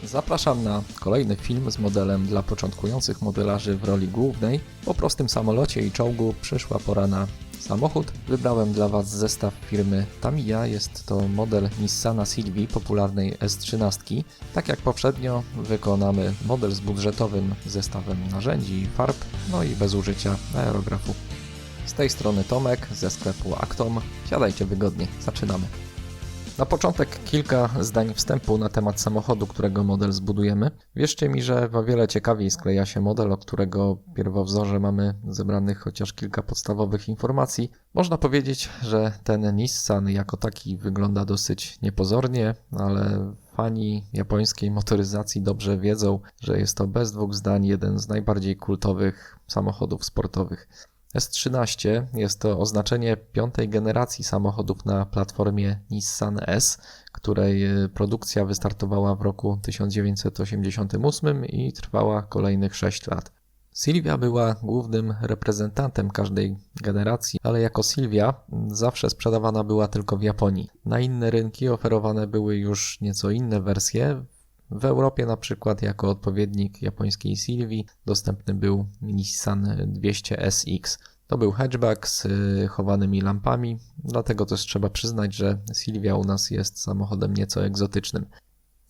Zapraszam na kolejny film z modelem dla początkujących modelarzy w roli głównej. Po prostym samolocie i czołgu przyszła pora na samochód. Wybrałem dla Was zestaw firmy Tamiya. Jest to model Nissana Sylvii, popularnej S13. Tak jak poprzednio wykonamy model z budżetowym zestawem narzędzi i farb, no i bez użycia aerografu. Z tej strony Tomek ze sklepu Actom. Siadajcie wygodnie, zaczynamy. Na początek kilka zdań wstępu na temat samochodu, którego model zbudujemy. Wierzcie mi, że o wiele ciekawiej skleja się model, o którego pierwowzorze mamy zebranych chociaż kilka podstawowych informacji. Można powiedzieć, że ten Nissan jako taki wygląda dosyć niepozornie, ale fani japońskiej motoryzacji dobrze wiedzą, że jest to bez dwóch zdań jeden z najbardziej kultowych samochodów sportowych. S13 jest to oznaczenie piątej generacji samochodów na platformie Nissan S, której produkcja wystartowała w roku 1988 i trwała kolejnych 6 lat. Sylvia była głównym reprezentantem każdej generacji, ale jako Sylvia zawsze sprzedawana była tylko w Japonii. Na inne rynki oferowane były już nieco inne wersje. W Europie na przykład jako odpowiednik japońskiej Sylvii dostępny był Nissan 200 SX. To był hatchback z chowanymi lampami, dlatego też trzeba przyznać, że Sylvia u nas jest samochodem nieco egzotycznym.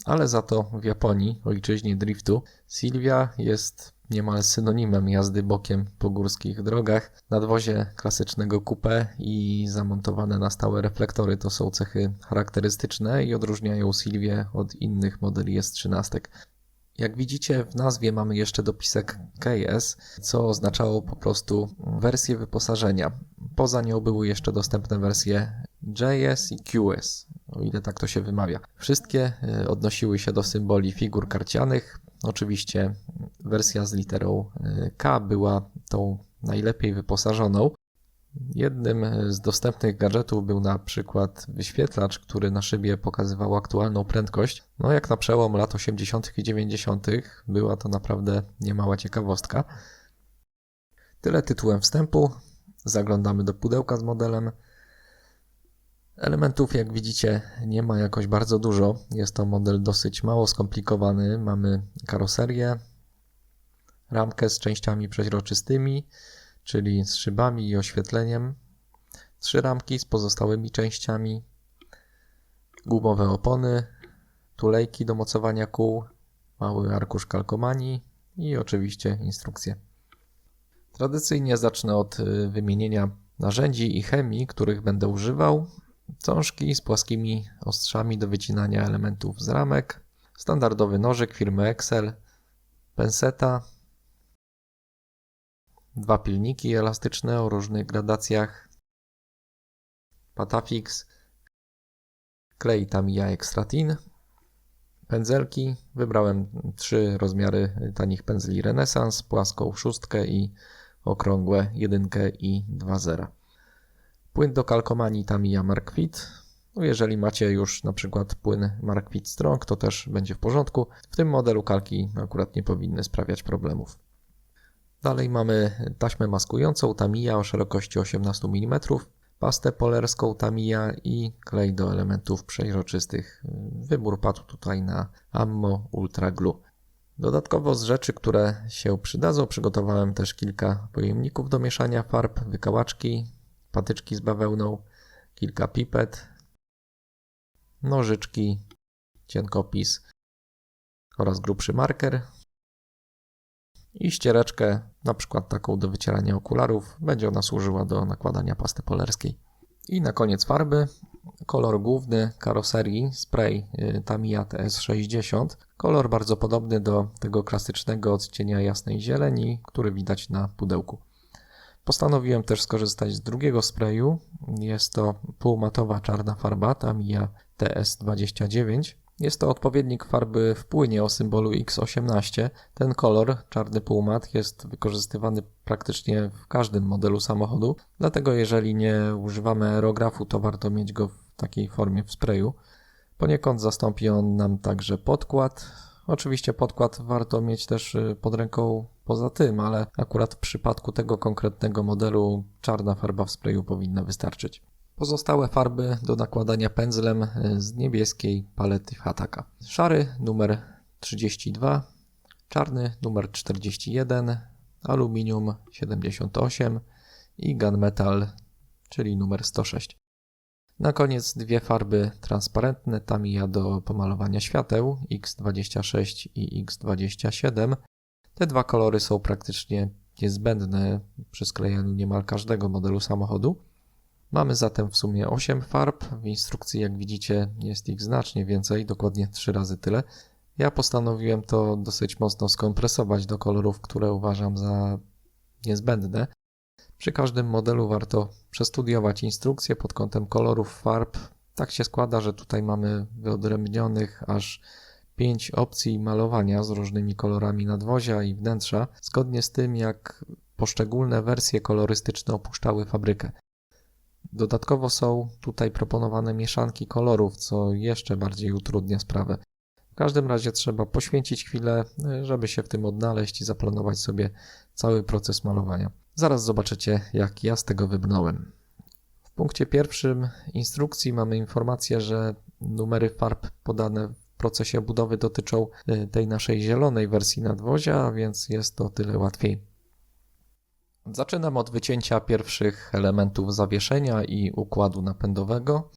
Ale za to w Japonii, ojczyźnie driftu, Sylvia jest niemal synonimem jazdy bokiem po górskich drogach. Nadwozie klasycznego coupé i zamontowane na stałe reflektory to są cechy charakterystyczne i odróżniają Sylvię od innych modeli S13. Jak widzicie, w nazwie mamy jeszcze dopisek KS, co oznaczało po prostu wersję wyposażenia. Poza nią były jeszcze dostępne wersje JS i QS, o ile tak to się wymawia. Wszystkie odnosiły się do symboli figur karcianych. Oczywiście wersja z literą K była tą najlepiej wyposażoną. Jednym z dostępnych gadżetów był na przykład wyświetlacz, który na szybie pokazywał aktualną prędkość. No jak na przełom lat 80. i 90. była to naprawdę niemała ciekawostka. Tyle tytułem wstępu. Zaglądamy do pudełka z modelem. Elementów, jak widzicie, nie ma jakoś bardzo dużo. Jest to model dosyć mało skomplikowany. Mamy karoserię, ramkę z częściami przeźroczystymi, czyli z szybami i oświetleniem, 3 ramki z pozostałymi częściami, gumowe opony, tulejki do mocowania kół, mały arkusz kalkomanii i oczywiście instrukcje. Tradycyjnie zacznę od wymienienia narzędzi i chemii, których będę używał. Cążki z płaskimi ostrzami do wycinania elementów z ramek, standardowy nożyk firmy Excel, penseta, 2 pilniki elastyczne o różnych gradacjach, Patafix, klej Tamiya Extra-Tin, pędzelki. Wybrałem 3 rozmiary tanich pędzli Renesans, płaską 6 i okrągłe 1 i 2.0. Płyn do kalkomanii Tamiya Markfit. Jeżeli macie już na przykład płyn Markfit Strong, to też będzie w porządku. W tym modelu kalki akurat nie powinny sprawiać problemów. Dalej mamy taśmę maskującą Tamiya o szerokości 18 mm, pastę polerską Tamiya i klej do elementów przeźroczystych. Wybór padł tutaj na Ammo Ultra Glue. Dodatkowo z rzeczy, które się przydadzą, przygotowałem też kilka pojemników do mieszania farb, wykałaczki, patyczki z bawełną, kilka pipet, nożyczki, cienkopis oraz grubszy marker i ściereczkę, na przykład taką do wycierania okularów. Będzie ona służyła do nakładania pasty polerskiej. I na koniec farby. Kolor główny karoserii spray Tamiya TS60. Kolor bardzo podobny do tego klasycznego odcienia jasnej zieleni, który widać na pudełku. Postanowiłem też skorzystać z drugiego sprayu. Jest to półmatowa czarna farba Tamiya TS29. Jest to odpowiednik farby w płynie o symbolu X18. Ten kolor, czarny półmat, jest wykorzystywany praktycznie w każdym modelu samochodu, dlatego jeżeli nie używamy aerografu, to warto mieć go w takiej formie w sprayu. Poniekąd zastąpi on nam także podkład. Oczywiście podkład warto mieć też pod ręką poza tym, ale akurat w przypadku tego konkretnego modelu czarna farba w sprayu powinna wystarczyć. Pozostałe farby do nakładania pędzlem z niebieskiej palety Hataka. Szary numer 32, czarny numer 41, aluminium 78 i gunmetal, czyli numer 106. Na koniec dwie farby transparentne Tamiya do pomalowania świateł X26 i X27. Te dwa kolory są praktycznie niezbędne przy sklejaniu niemal każdego modelu samochodu. Mamy zatem w sumie 8 farb. W instrukcji, jak widzicie, jest ich znacznie więcej, dokładnie 3 razy tyle. Ja postanowiłem to dosyć mocno skompresować do kolorów, które uważam za niezbędne. Przy każdym modelu warto przestudiować instrukcję pod kątem kolorów farb. Tak się składa, że tutaj mamy wyodrębnionych aż 5 opcji malowania z różnymi kolorami nadwozia i wnętrza, zgodnie z tym, jak poszczególne wersje kolorystyczne opuszczały fabrykę. Dodatkowo są tutaj proponowane mieszanki kolorów, co jeszcze bardziej utrudnia sprawę. W każdym razie trzeba poświęcić chwilę, żeby się w tym odnaleźć i zaplanować sobie cały proces malowania. Zaraz zobaczycie, jak ja z tego wybrnąłem. W punkcie pierwszym instrukcji mamy informację, że numery farb podane w procesie budowy dotyczą tej naszej zielonej wersji nadwozia, a więc jest to tyle łatwiej. Zaczynam od wycięcia pierwszych elementów zawieszenia i układu napędowego.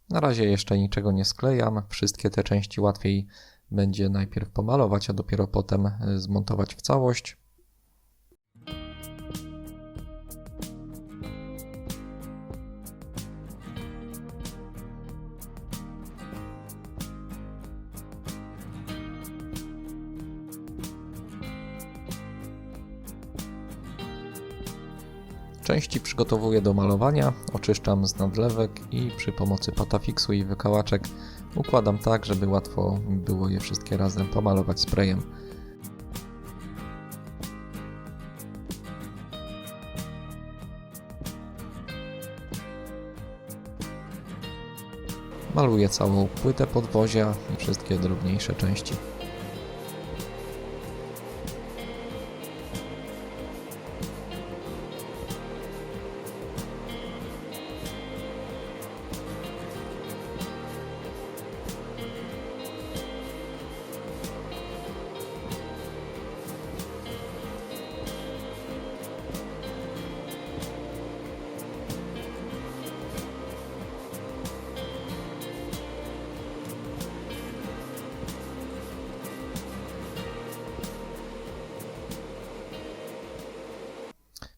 Na razie jeszcze niczego nie sklejam. Wszystkie te części łatwiej będzie najpierw pomalować, a dopiero potem zmontować w całość. Części przygotowuję do malowania, oczyszczam z nadlewek i przy pomocy patafixu i wykałaczek układam tak, żeby łatwo było je wszystkie razem pomalować sprayem. Maluję całą płytę podwozia i wszystkie drobniejsze części.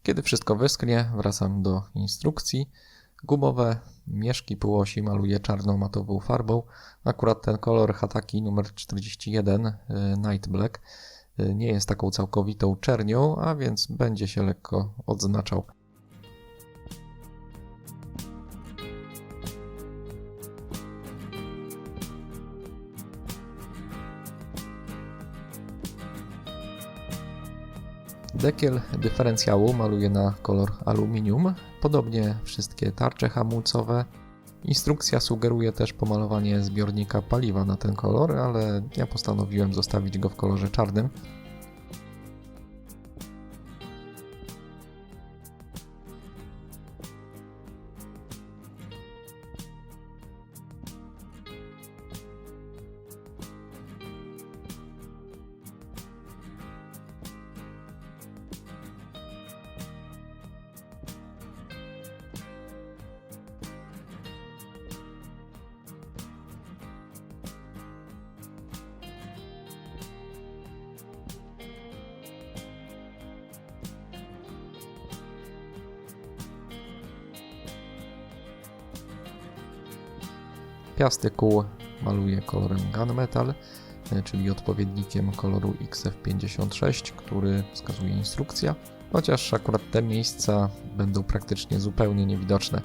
Kiedy wszystko wyschnie, wracam do instrukcji. Gumowe mieszki półosi maluję czarną matową farbą. Akurat ten kolor Hataki numer 41 Night Black nie jest taką całkowitą czernią, a więc będzie się lekko odznaczał. Dekiel dyferencjału maluję na kolor aluminium, podobnie wszystkie tarcze hamulcowe. Instrukcja sugeruje też pomalowanie zbiornika paliwa na ten kolor, ale ja postanowiłem zostawić go w kolorze czarnym. Piasty kół maluję kolorem Gunmetal, czyli odpowiednikiem koloru XF56, który wskazuje instrukcja, chociaż akurat te miejsca będą praktycznie zupełnie niewidoczne.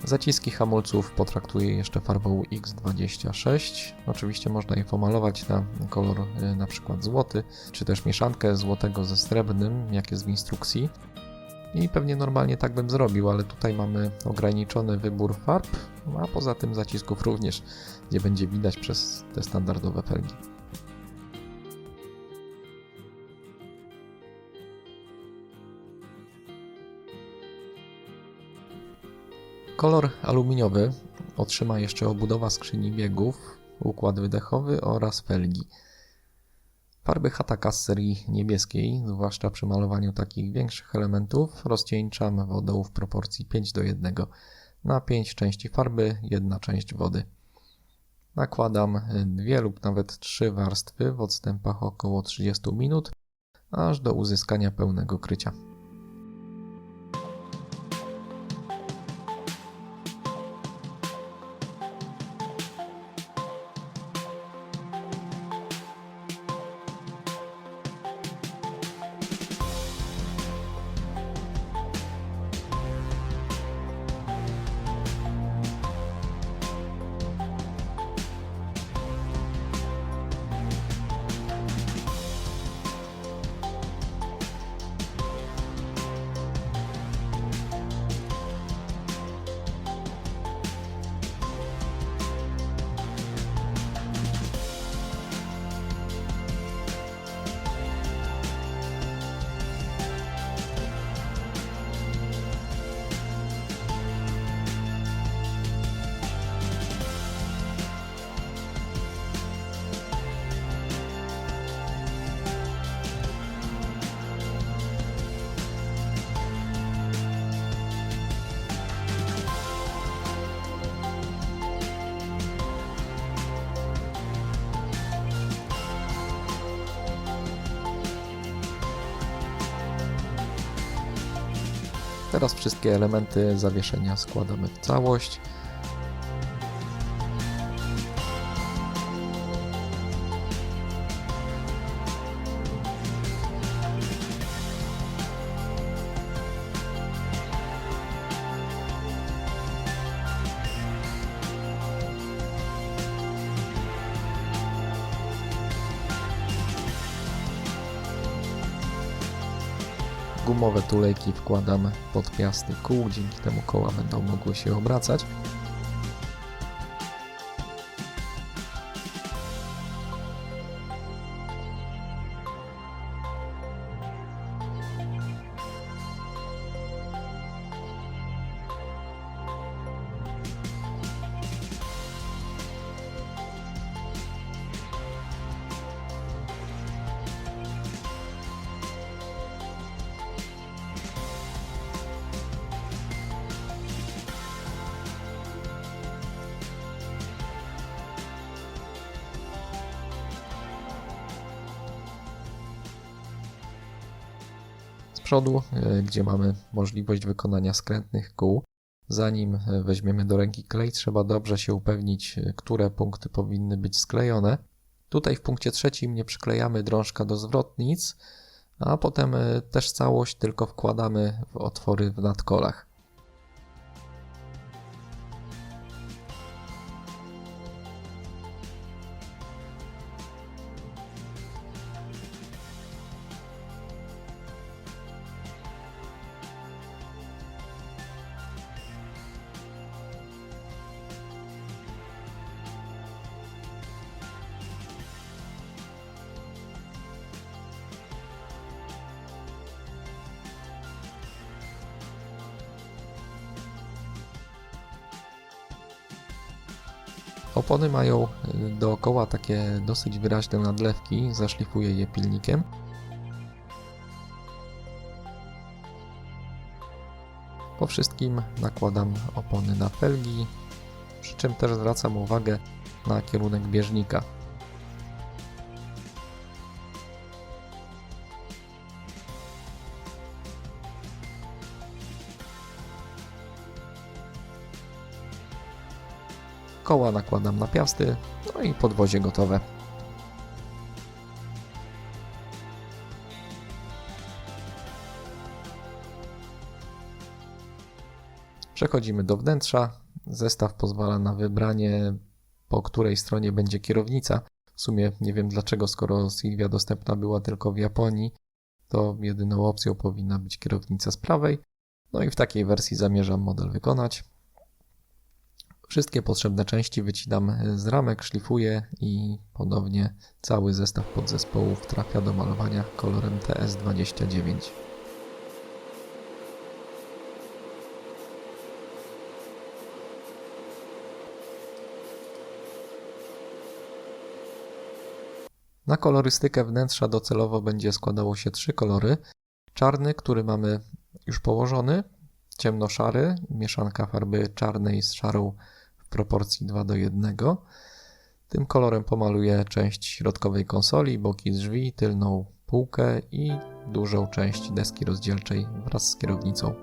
Zaciski hamulców potraktuję jeszcze farbą X26. Oczywiście można je pomalować na kolor na przykład złoty, czy też mieszankę złotego ze srebrnym, jak jest w instrukcji. I pewnie normalnie tak bym zrobił, ale tutaj mamy ograniczony wybór farb, a poza tym zacisków również nie będzie widać przez te standardowe felgi. Kolor aluminiowy otrzyma jeszcze obudowa skrzyni biegów, układ wydechowy oraz felgi. Farby Hattaka z serii niebieskiej, zwłaszcza przy malowaniu takich większych elementów, rozcieńczam wodą w proporcji 5:1. Na 5 części farby 1 część wody. Nakładam 2 lub nawet 3 warstwy w odstępach około 30 minut, aż do uzyskania pełnego krycia. Teraz wszystkie elementy zawieszenia składamy w całość. Gumowe tulejki wkładam pod piasty kół, dzięki temu koła będą mogły się obracać. Z przodu, gdzie mamy możliwość wykonania skrętnych kół, zanim weźmiemy do ręki klej, trzeba dobrze się upewnić, które punkty powinny być sklejone. Tutaj w punkcie 3 nie przyklejamy drążka do zwrotnic, a potem też całość tylko wkładamy w otwory w nadkolach. Opony mają dookoła takie dosyć wyraźne nadlewki, zaszlifuję je pilnikiem. Po wszystkim nakładam opony na felgi, przy czym też zwracam uwagę na kierunek bieżnika. Koła nakładam na piasty, no i podwozie gotowe. Przechodzimy do wnętrza. Zestaw pozwala na wybranie, po której stronie będzie kierownica. W sumie nie wiem dlaczego, skoro Silvia dostępna była tylko w Japonii, to jedyną opcją powinna być kierownica z prawej. No i w takiej wersji zamierzam model wykonać. Wszystkie potrzebne części wycinam z ramek, szlifuję i ponownie cały zestaw podzespołów trafia do malowania kolorem TS29. Na kolorystykę wnętrza docelowo będzie składało się 3 kolory. Czarny, który mamy już położony, ciemnoszary, mieszanka farby czarnej z szarą w proporcji 2:1. Tym kolorem pomaluję część środkowej konsoli, boki drzwi, tylną półkę i dużą część deski rozdzielczej wraz z kierownicą.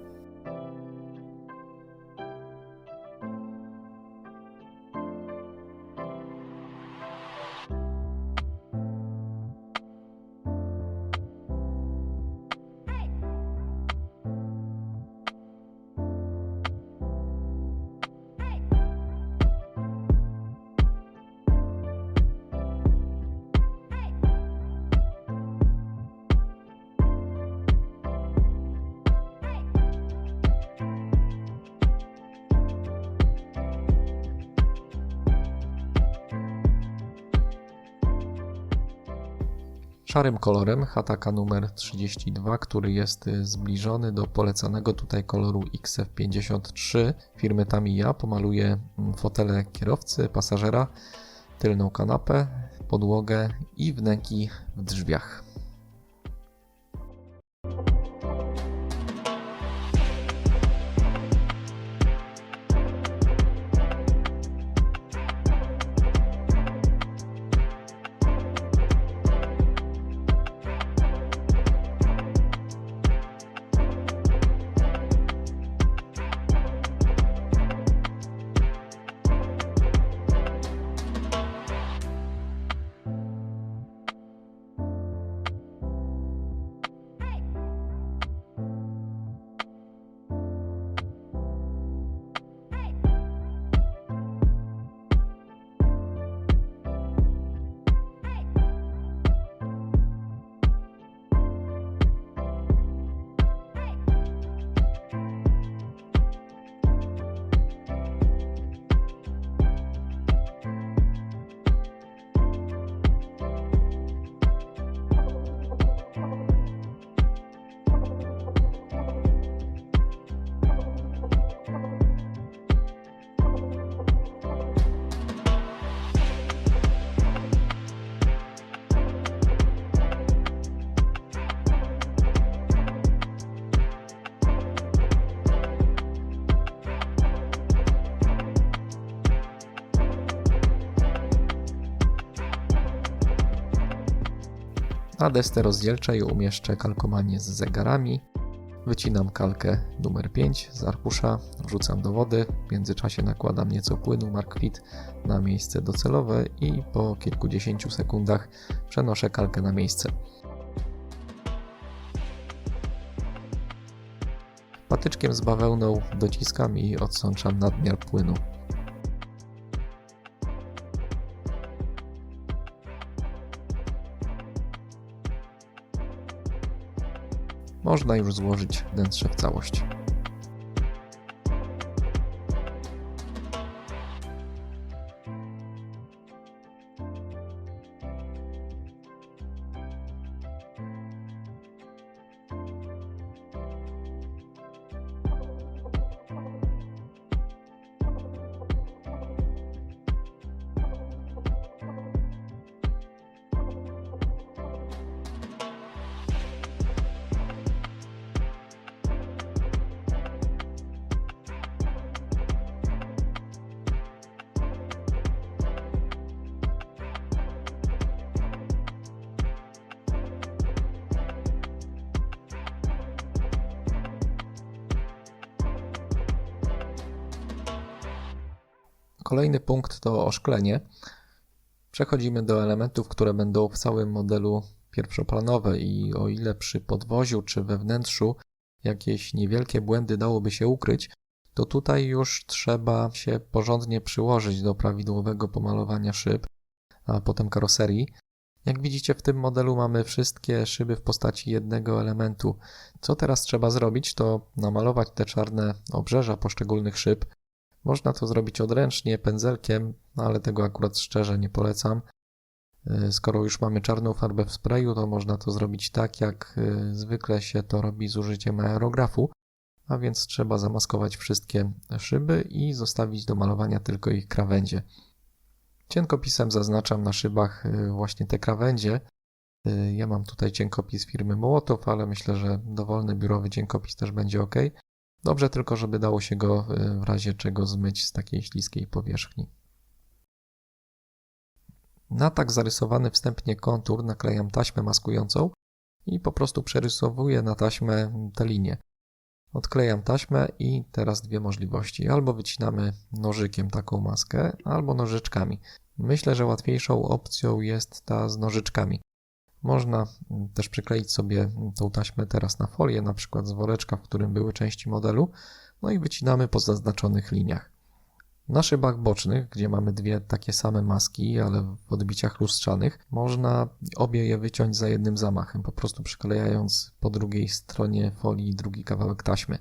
Szarym kolorem Hataka numer 32, który jest zbliżony do polecanego tutaj koloru XF53 firmy Tamiya, pomaluję fotele kierowcy, pasażera, tylną kanapę, podłogę i wnęki w drzwiach. Na desce rozdzielczej umieszczę kalkomanię z zegarami. Wycinam kalkę numer 5 z arkusza, wrzucam do wody, w międzyczasie nakładam nieco płynu Markwit na miejsce docelowe i po kilkudziesięciu sekundach przenoszę kalkę na miejsce. Patyczkiem z bawełną dociskam i odsączam nadmiar płynu. Można już złożyć wnętrze w całość. Kolejny punkt to oszklenie. Przechodzimy do elementów, które będą w całym modelu pierwszoplanowe i o ile przy podwoziu czy we wnętrzu jakieś niewielkie błędy dałoby się ukryć, to tutaj już trzeba się porządnie przyłożyć do prawidłowego pomalowania szyb, a potem karoserii. Jak widzicie, w tym modelu mamy wszystkie szyby w postaci jednego elementu. Co teraz trzeba zrobić, to namalować te czarne obrzeża poszczególnych szyb. Można to zrobić odręcznie, pędzelkiem, ale tego akurat szczerze nie polecam. Skoro już mamy czarną farbę w sprayu, to można to zrobić tak, jak zwykle się to robi z użyciem aerografu, a więc trzeba zamaskować wszystkie szyby i zostawić do malowania tylko ich krawędzie. Cienkopisem zaznaczam na szybach właśnie te krawędzie. Ja mam tutaj cienkopis firmy Mołotow, ale myślę, że dowolny biurowy cienkopis też będzie ok. Dobrze tylko, żeby dało się go w razie czego zmyć z takiej śliskiej powierzchni. Na tak zarysowany wstępnie kontur naklejam taśmę maskującą i po prostu przerysowuję na taśmę te linie. Odklejam taśmę i teraz dwie możliwości. Albo wycinamy nożykiem taką maskę, albo nożyczkami. Myślę, że łatwiejszą opcją jest ta z nożyczkami. Można też przykleić sobie tą taśmę teraz na folię, na przykład z woreczka, w którym były części modelu, no i wycinamy po zaznaczonych liniach. Na szybach bocznych, gdzie mamy dwie takie same maski, ale w odbiciach lustrzanych, można obie je wyciąć za jednym zamachem, po prostu przyklejając po drugiej stronie folii drugi kawałek taśmy.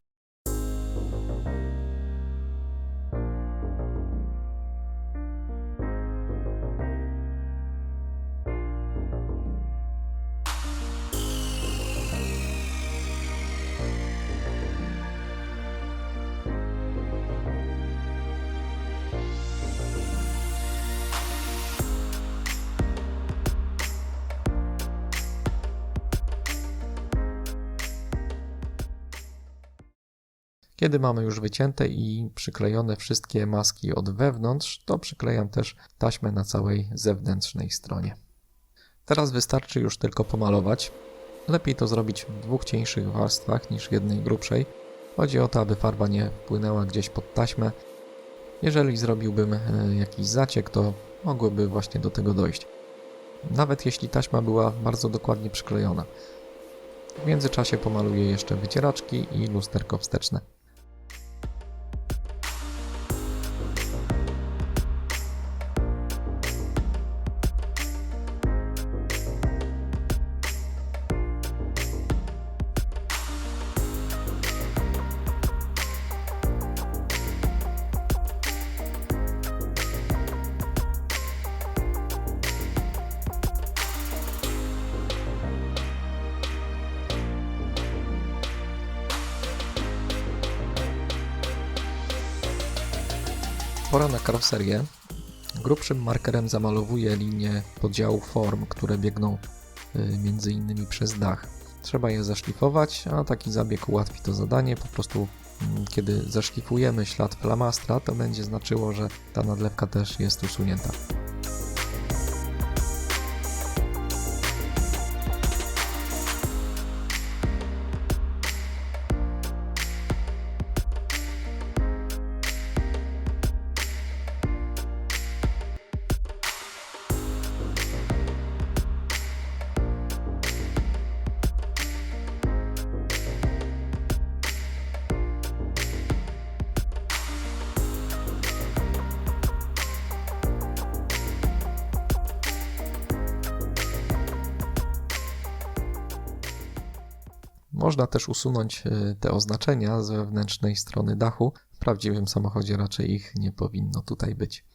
Kiedy mamy już wycięte i przyklejone wszystkie maski od wewnątrz, to przyklejam też taśmę na całej zewnętrznej stronie. Teraz wystarczy już tylko pomalować. Lepiej to zrobić w dwóch cieńszych warstwach niż w jednej grubszej. Chodzi o to, aby farba nie wpłynęła gdzieś pod taśmę. Jeżeli zrobiłbym jakiś zaciek, to mogłoby właśnie do tego dojść. Nawet jeśli taśma była bardzo dokładnie przyklejona. W międzyczasie pomaluję jeszcze wycieraczki i lusterko wsteczne. Pora na karoserię. Grubszym markerem zamalowuję linię podziału form, które biegną m.in. przez dach. Trzeba je zaszlifować, a taki zabieg ułatwi to zadanie. Po prostu kiedy zaszlifujemy ślad flamastra, to będzie znaczyło, że ta nadlewka też jest usunięta. Można też usunąć te oznaczenia z wewnętrznej strony dachu. W prawdziwym samochodzie raczej ich nie powinno tutaj być.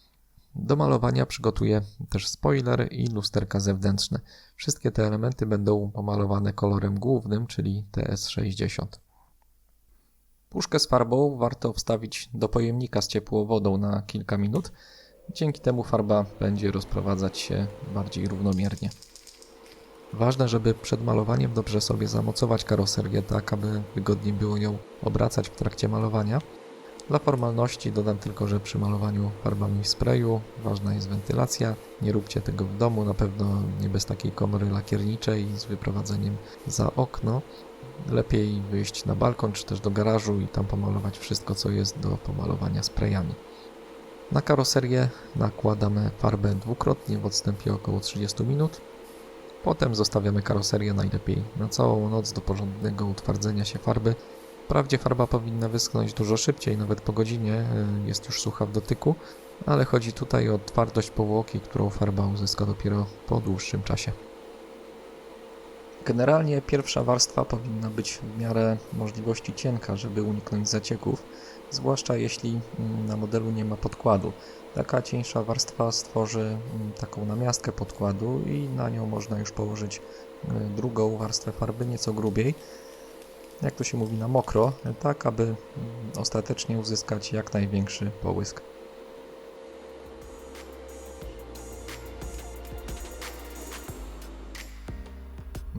Do malowania przygotuję też spoiler i lusterka zewnętrzne. Wszystkie te elementy będą pomalowane kolorem głównym, czyli TS60. Puszkę z farbą warto wstawić do pojemnika z ciepłą wodą na kilka minut. Dzięki temu farba będzie rozprowadzać się bardziej równomiernie. Ważne, żeby przed malowaniem dobrze sobie zamocować karoserię tak, aby wygodniej było ją obracać w trakcie malowania. Dla formalności dodam tylko, że przy malowaniu farbami w sprayu ważna jest wentylacja. Nie róbcie tego w domu, na pewno nie bez takiej komory lakierniczej z wyprowadzeniem za okno. Lepiej wyjść na balkon czy też do garażu i tam pomalować wszystko, co jest do pomalowania sprayami. Na karoserię nakładamy farbę dwukrotnie w odstępie około 30 minut. Potem zostawiamy karoserię najlepiej na całą noc do porządnego utwardzenia się farby. Wprawdzie farba powinna wyschnąć dużo szybciej, nawet po godzinie, jest już sucha w dotyku, ale chodzi tutaj o twardość powłoki, którą farba uzyska dopiero po dłuższym czasie. Generalnie pierwsza warstwa powinna być w miarę możliwości cienka, żeby uniknąć zacieków, zwłaszcza jeśli na modelu nie ma podkładu. Taka cieńsza warstwa stworzy taką namiastkę podkładu i na nią można już położyć drugą warstwę farby, nieco grubiej, jak to się mówi, na mokro, tak aby ostatecznie uzyskać jak największy połysk.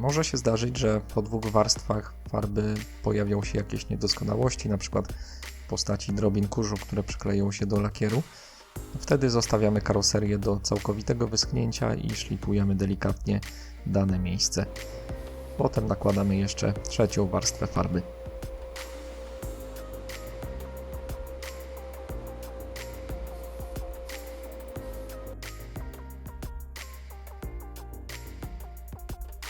Może się zdarzyć, że po 2 warstwach farby pojawią się jakieś niedoskonałości, np. w postaci drobin kurzu, które przykleją się do lakieru. Wtedy zostawiamy karoserię do całkowitego wyschnięcia i szlifujemy delikatnie dane miejsce. Potem nakładamy jeszcze trzecią warstwę farby.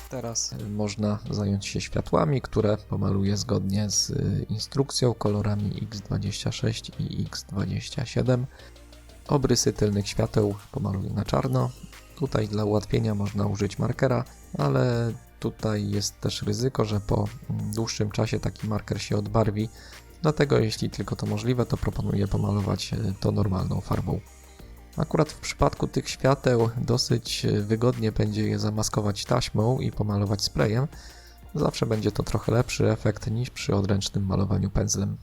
Teraz można zająć się światłami, które pomaluję zgodnie z instrukcją kolorami X26 i X27. Obrysy tylnych świateł pomaluję na czarno. Tutaj dla ułatwienia można użyć markera, ale tutaj jest też ryzyko, że po dłuższym czasie taki marker się odbarwi. Dlatego jeśli tylko to możliwe, to proponuję pomalować to normalną farbą. Akurat w przypadku tych świateł dosyć wygodnie będzie je zamaskować taśmą i pomalować sprayem. Zawsze będzie to trochę lepszy efekt niż przy odręcznym malowaniu pędzlem.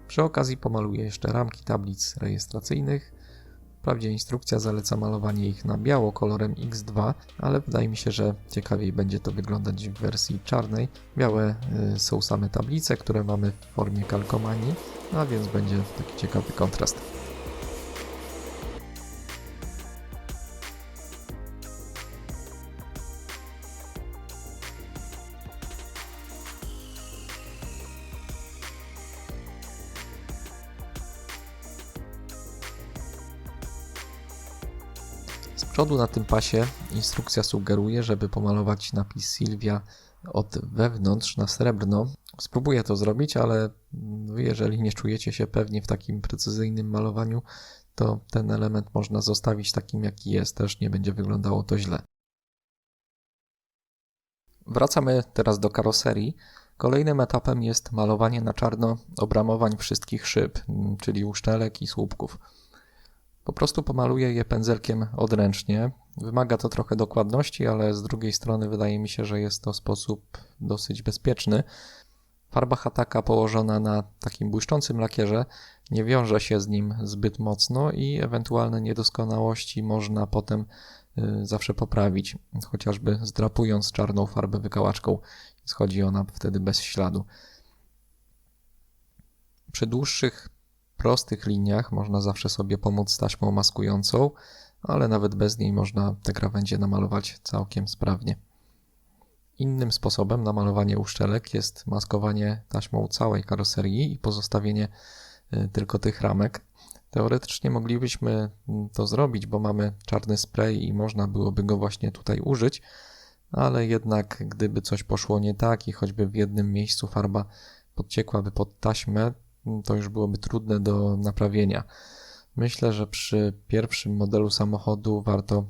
Przy okazji pomaluję jeszcze ramki tablic rejestracyjnych. Wprawdzie instrukcja zaleca malowanie ich na biało kolorem X2, ale wydaje mi się, że ciekawiej będzie to wyglądać w wersji czarnej. Białe są same tablice, które mamy w formie kalkomanii, a więc będzie taki ciekawy kontrast. Z przodu na tym pasie instrukcja sugeruje, żeby pomalować napis Silvia od wewnątrz na srebrno. Spróbuję to zrobić, ale jeżeli nie czujecie się pewnie w takim precyzyjnym malowaniu, to ten element można zostawić takim jaki jest, też nie będzie wyglądało to źle. Wracamy teraz do karoserii. Kolejnym etapem jest malowanie na czarno obramowań wszystkich szyb, czyli uszczelek i słupków. Po prostu pomaluję je pędzelkiem odręcznie. Wymaga to trochę dokładności, ale z drugiej strony wydaje mi się, że jest to sposób dosyć bezpieczny. Farba Hataka położona na takim błyszczącym lakierze nie wiąże się z nim zbyt mocno i ewentualne niedoskonałości można potem zawsze poprawić, chociażby zdrapując czarną farbę wykałaczką. Schodzi ona wtedy bez śladu. Przy dłuższych, prostych liniach można zawsze sobie pomóc taśmą maskującą, ale nawet bez niej można te krawędzie namalować całkiem sprawnie. Innym sposobem na malowanie uszczelek jest maskowanie taśmą całej karoserii i pozostawienie tylko tych ramek. Teoretycznie moglibyśmy to zrobić, bo mamy czarny spray i można byłoby go właśnie tutaj użyć, ale jednak gdyby coś poszło nie tak i choćby w jednym miejscu farba podciekłaby pod taśmę, to już byłoby trudne do naprawienia. Myślę, że przy pierwszym modelu samochodu warto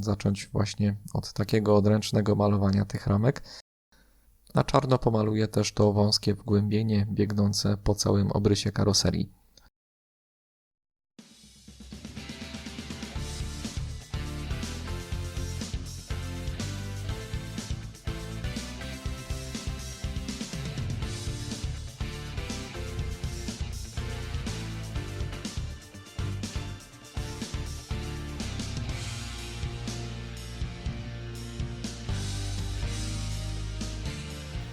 zacząć właśnie od takiego odręcznego malowania tych ramek. Na czarno pomaluję też to wąskie wgłębienie biegnące po całym obrysie karoserii.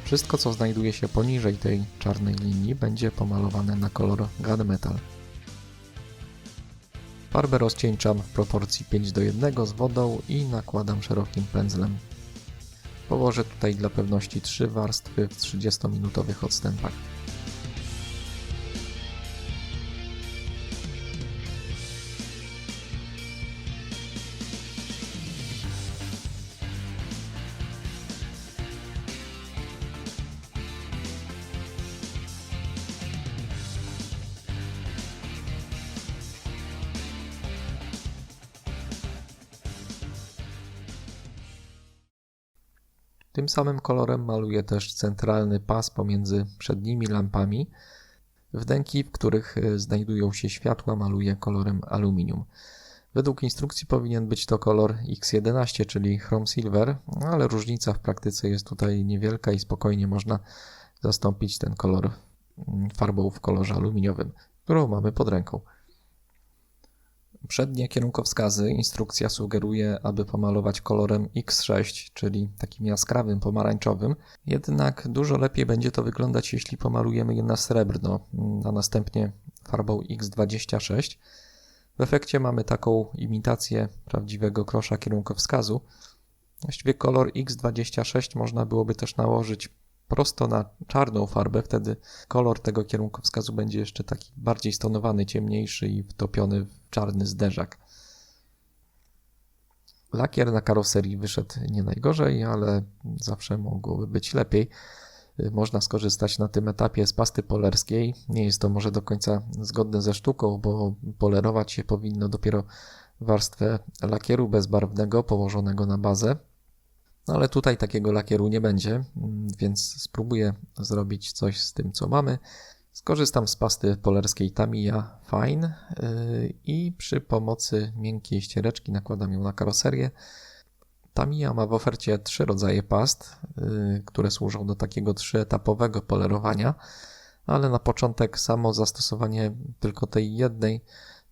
Wszystko, co znajduje się poniżej tej czarnej linii, będzie pomalowane na kolor gunmetal. Farbę rozcieńczam w proporcji 5:1 z wodą i nakładam szerokim pędzlem. Położę tutaj dla pewności 3 warstwy w 30-minutowych odstępach. Tym samym kolorem maluję też centralny pas pomiędzy przednimi lampami. Wnęki, w których znajdują się światła, maluję kolorem aluminium. Według instrukcji powinien być to kolor X11, czyli Chrome Silver, ale różnica w praktyce jest tutaj niewielka i spokojnie można zastąpić ten kolor farbą w kolorze aluminiowym, którą mamy pod ręką. Przednie kierunkowskazy instrukcja sugeruje, aby pomalować kolorem X6, czyli takim jaskrawym pomarańczowym. Jednak dużo lepiej będzie to wyglądać, jeśli pomalujemy je na srebrno, a następnie farbą X26. W efekcie mamy taką imitację prawdziwego krosza kierunkowskazu. Właściwie kolor X26 można byłoby też nałożyć prosto na czarną farbę, wtedy kolor tego kierunkowskazu będzie jeszcze taki bardziej stonowany, ciemniejszy i wtopiony w czarny zderzak. Lakier na karoserii wyszedł nie najgorzej, ale zawsze mogłoby być lepiej. Można skorzystać na tym etapie z pasty polerskiej. Nie jest to może do końca zgodne ze sztuką, bo polerować się powinno dopiero warstwę lakieru bezbarwnego położonego na bazę. No ale tutaj takiego lakieru nie będzie, więc spróbuję zrobić coś z tym, co mamy. Skorzystam z pasty polerskiej Tamiya Fine i przy pomocy miękkiej ściereczki nakładam ją na karoserię. Tamiya ma w ofercie 3 rodzaje past, które służą do takiego 3-etapowego polerowania, ale na początek samo zastosowanie tylko tej jednej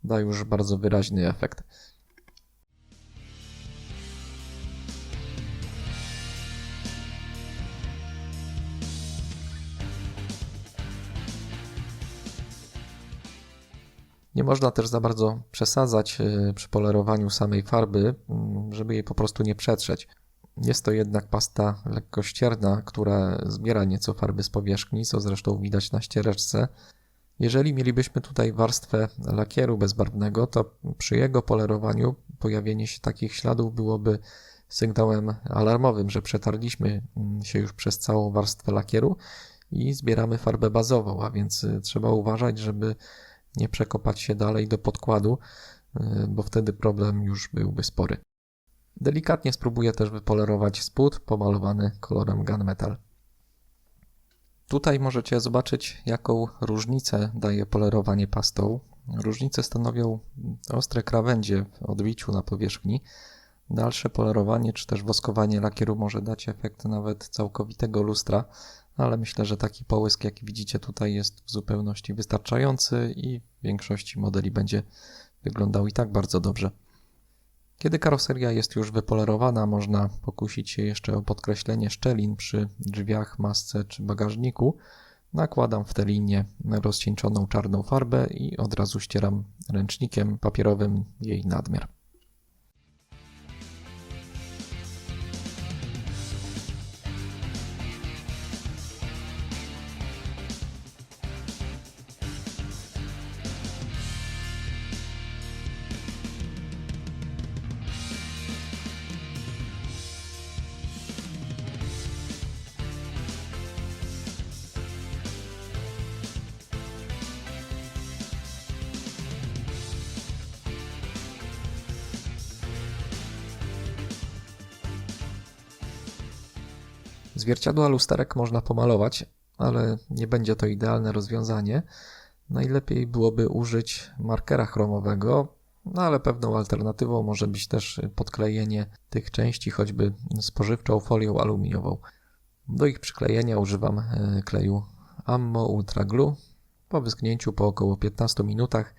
da już bardzo wyraźny efekt. Nie można też za bardzo przesadzać przy polerowaniu samej farby, żeby jej po prostu nie przetrzeć. Jest to jednak pasta lekko ścierna, która zbiera nieco farby z powierzchni, co zresztą widać na ściereczce. Jeżeli mielibyśmy tutaj warstwę lakieru bezbarwnego, to przy jego polerowaniu pojawienie się takich śladów byłoby sygnałem alarmowym, że przetarliśmy się już przez całą warstwę lakieru i zbieramy farbę bazową, a więc trzeba uważać, żeby nie przekopać się dalej do podkładu, bo wtedy problem już byłby spory. Delikatnie spróbuję też wypolerować spód pomalowany kolorem gunmetal. Tutaj możecie zobaczyć, jaką różnicę daje polerowanie pastą. Różnice stanowią ostre krawędzie w odbiciu na powierzchni. Dalsze polerowanie czy też woskowanie lakieru może dać efekt nawet całkowitego lustra, ale myślę, że taki połysk, jaki widzicie tutaj, jest w zupełności wystarczający i w większości modeli będzie wyglądał i tak bardzo dobrze. Kiedy karoseria jest już wypolerowana, można pokusić się jeszcze o podkreślenie szczelin przy drzwiach, masce czy bagażniku. Nakładam w te linie rozcieńczoną czarną farbę i od razu ścieram ręcznikiem papierowym jej nadmiar. Zwierciadła lusterek można pomalować, ale nie będzie to idealne rozwiązanie. Najlepiej byłoby użyć markera chromowego, no ale pewną alternatywą może być też podklejenie tych części choćby spożywczą folią aluminiową. Do ich przyklejenia używam kleju Ammo Ultra Glue. Po wyschnięciu po około 15 minutach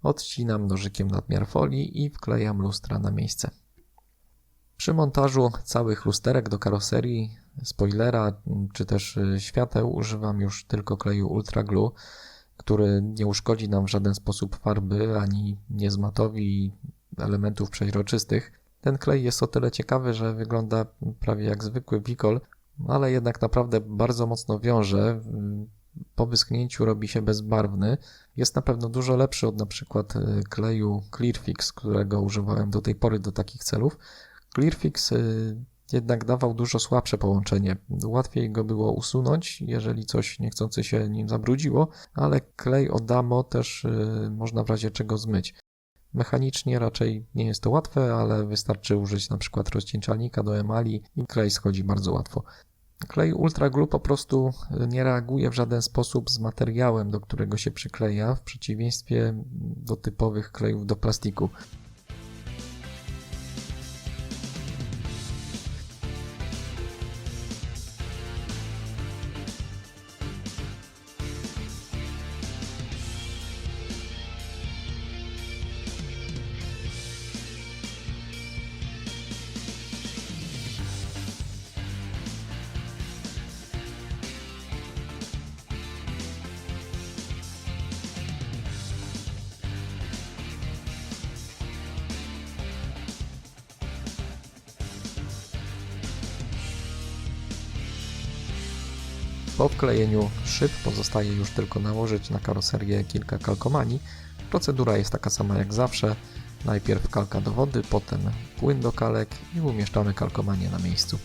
odcinam nożykiem nadmiar folii i wklejam lustra na miejsce. Przy montażu całych lusterek do karoserii, spoilera czy też świateł używam już tylko kleju Ultra Glue, który nie uszkodzi nam w żaden sposób farby ani nie zmatowi elementów przeźroczystych. Ten klej jest o tyle ciekawy, że wygląda prawie jak zwykły wikol, ale jednak naprawdę bardzo mocno wiąże. Po wyschnięciu robi się bezbarwny. Jest na pewno dużo lepszy od na przykład kleju Clearfix, którego używałem do tej pory do takich celów. Clearfix jednak dawał dużo słabsze połączenie. Łatwiej go było usunąć, jeżeli coś niechcący się nim zabrudziło, ale klej od Ammo też można w razie czego zmyć. Mechanicznie raczej nie jest to łatwe, ale wystarczy użyć na przykład rozcieńczalnika do emali i klej schodzi bardzo łatwo. Klej Ultra Glue po prostu nie reaguje w żaden sposób z materiałem, do którego się przykleja, w przeciwieństwie do typowych klejów do plastiku. Po wklejeniu szyb pozostaje już tylko nałożyć na karoserię kilka kalkomanii. Procedura jest taka sama jak zawsze. Najpierw kalka do wody, potem płyn do kalek i umieszczamy kalkomanię na miejscu.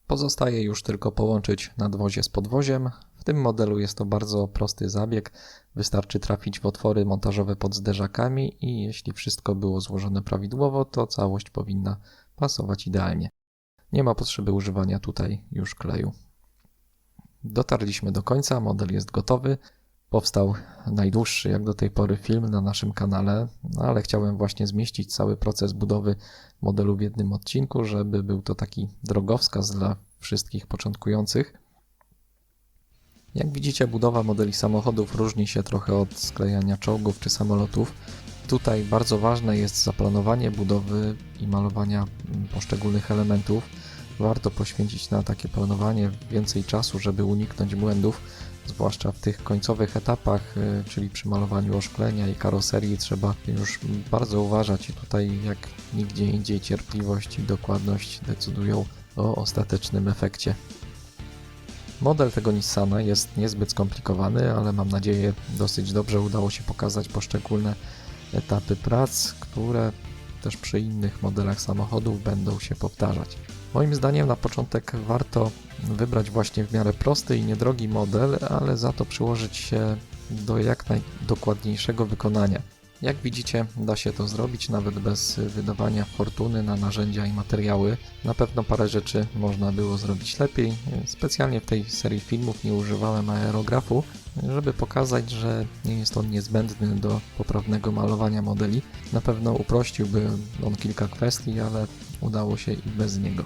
Pozostaje już tylko połączyć nadwozie z podwoziem. W tym modelu jest to bardzo prosty zabieg. Wystarczy trafić w otwory montażowe pod zderzakami i jeśli wszystko było złożone prawidłowo, to całość powinna pasować idealnie. Nie ma potrzeby używania tutaj już kleju. Dotarliśmy do końca, model jest gotowy. Powstał najdłuższy jak do tej pory film na naszym kanale, ale chciałem właśnie zmieścić cały proces budowy modelu w jednym odcinku, żeby był to taki drogowskaz dla wszystkich początkujących. Jak widzicie, budowa modeli samochodów różni się trochę od sklejania czołgów czy samolotów. Tutaj bardzo ważne jest zaplanowanie budowy i malowania poszczególnych elementów. Warto poświęcić na takie planowanie więcej czasu, żeby uniknąć błędów. Zwłaszcza w tych końcowych etapach, czyli przy malowaniu oszklenia i karoserii, trzeba już bardzo uważać i tutaj jak nigdzie indziej cierpliwość i dokładność decydują o ostatecznym efekcie. Model tego Nissana jest niezbyt skomplikowany, ale mam nadzieję dosyć dobrze udało się pokazać poszczególne etapy prac, które też przy innych modelach samochodów będą się powtarzać. Moim zdaniem na początek warto wybrać właśnie w miarę prosty i niedrogi model, ale za to przyłożyć się do jak najdokładniejszego wykonania. Jak widzicie, da się to zrobić nawet bez wydawania fortuny na narzędzia i materiały. Na pewno parę rzeczy można było zrobić lepiej. Specjalnie w tej serii filmów nie używałem aerografu, żeby pokazać, że nie jest on niezbędny do poprawnego malowania modeli. Na pewno uprościłby on kilka kwestii, ale udało się i bez niego.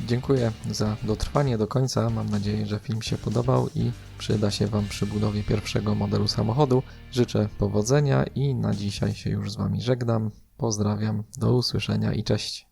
Dziękuję za dotrwanie do końca. Mam nadzieję, że film się podobał i przyda się Wam przy budowie pierwszego modelu samochodu. Życzę powodzenia i na dzisiaj się już z Wami żegnam. Pozdrawiam, do usłyszenia i cześć.